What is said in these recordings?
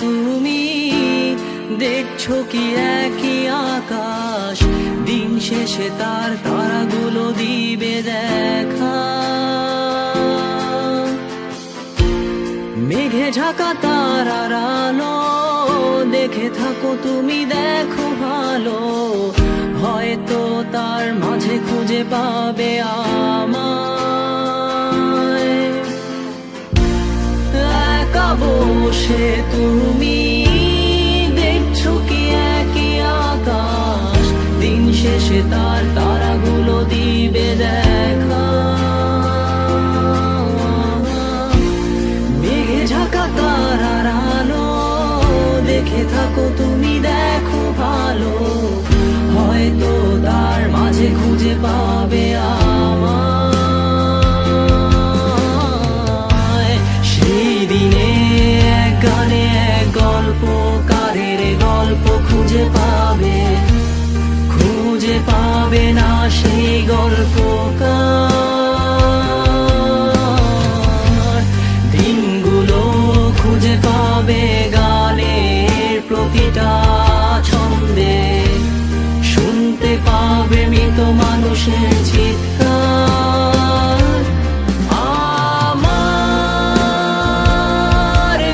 তুমি দেখছো কি একই আকাশ, দিন শেষে তার তারাগুলো দিবে দেখা। মেঘে ঢাকা তারার আলো দেখে থাকো তুমি, দেখো ভালো, হয়তো তার মাঝে খুঁজে পাবে আমায়। একা বসে তুমি দেখছো কি একই আকাশ, দিন শেষে তার তারাগুলো দিবে দেখা। মেঘে ঢাকা তারার আলো দেখে থাকো তুমি, দেখো ভালো, হয়তো তার মাঝে খুঁজে পাবে আমায়। সেই দিনে এক গানে এক গল্পকারের গল্প খুঁজে পাবে, খুঁজে পাবে না সেই গল্পকার। দিনগুলো খুঁজে পাবে গানের প্রতিটা ছন্দে, শুনতে পাবে মৃত মানুষের চিৎকার। আমার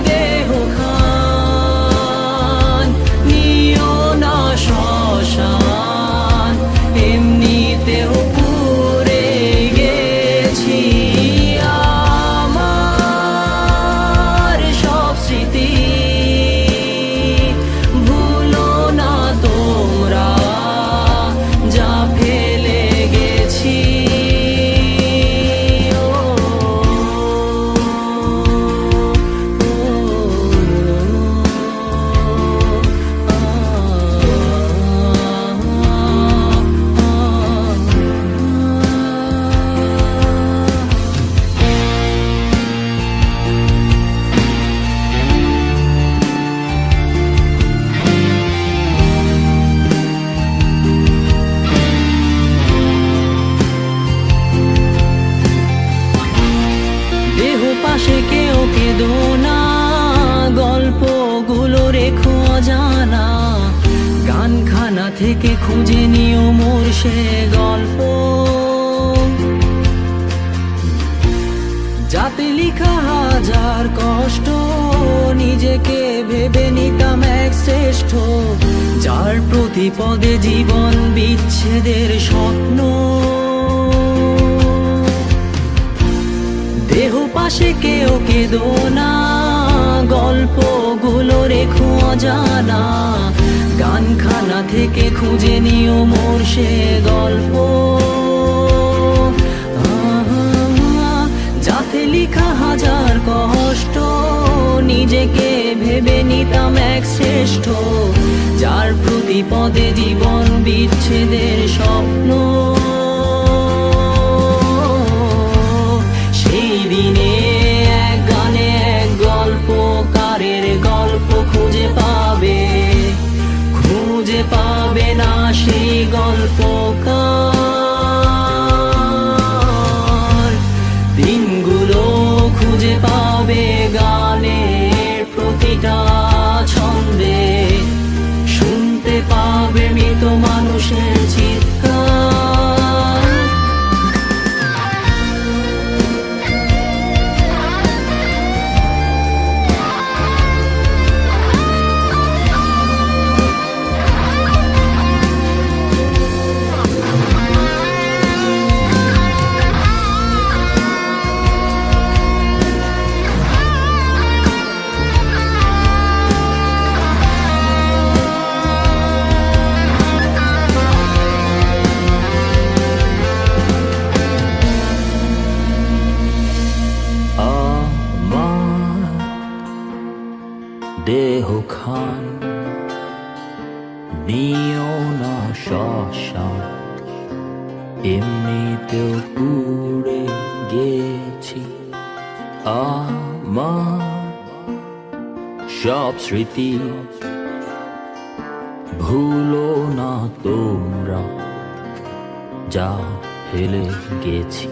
দেহ খান নিও না শ্মশান, এমনিতেও পুড়ে গেছি। আমার সব স্মৃতি ভুলো না তোমরা, যা ফেলে গেছি। দেহ পাশে কেউ কেঁদো না, গল্পগুলো রেখো অজানা, গানখানা থেকে খুঁজে নিও মোর সে গল্প, যাতে লিখা হাজার কষ্ট নিজেকে ভেবে নিতাম এক শ্রেষ্ঠ, যার প্রতি পদে জীবন বিচ্ছেদের স্বপ্ন। দেহ পাশে কেউ কেঁদো না, গল্পগুলো রেখো অজানা, গানখানা থেকে খুঁজে নিও মোর সে গল্প, যাতে লিখা হাজার কষ্ট নিজেকে ভেবে নিতাম এক শ্রেষ্ঠ, যার প্রতি পদে জীবন বিচ্ছেদের স্বপ্ন। সেই দিনে এক গানে এক গল্পকারের গল্প খুঁজে পাবে, খুঁজে পাবে না সেই গল্পকার। দিনগুলো খুঁজে পাবে গানের প্রতিটা ছন্দে, শুনতে পাবে মৃত মানুষের চিৎকার। দেহ খান নিও না শ্মশান, এমনিতেও পুড়ে গেছি। আমার সব স্মৃতি ভুলো না তোমরা, যা ফেলে গেছি।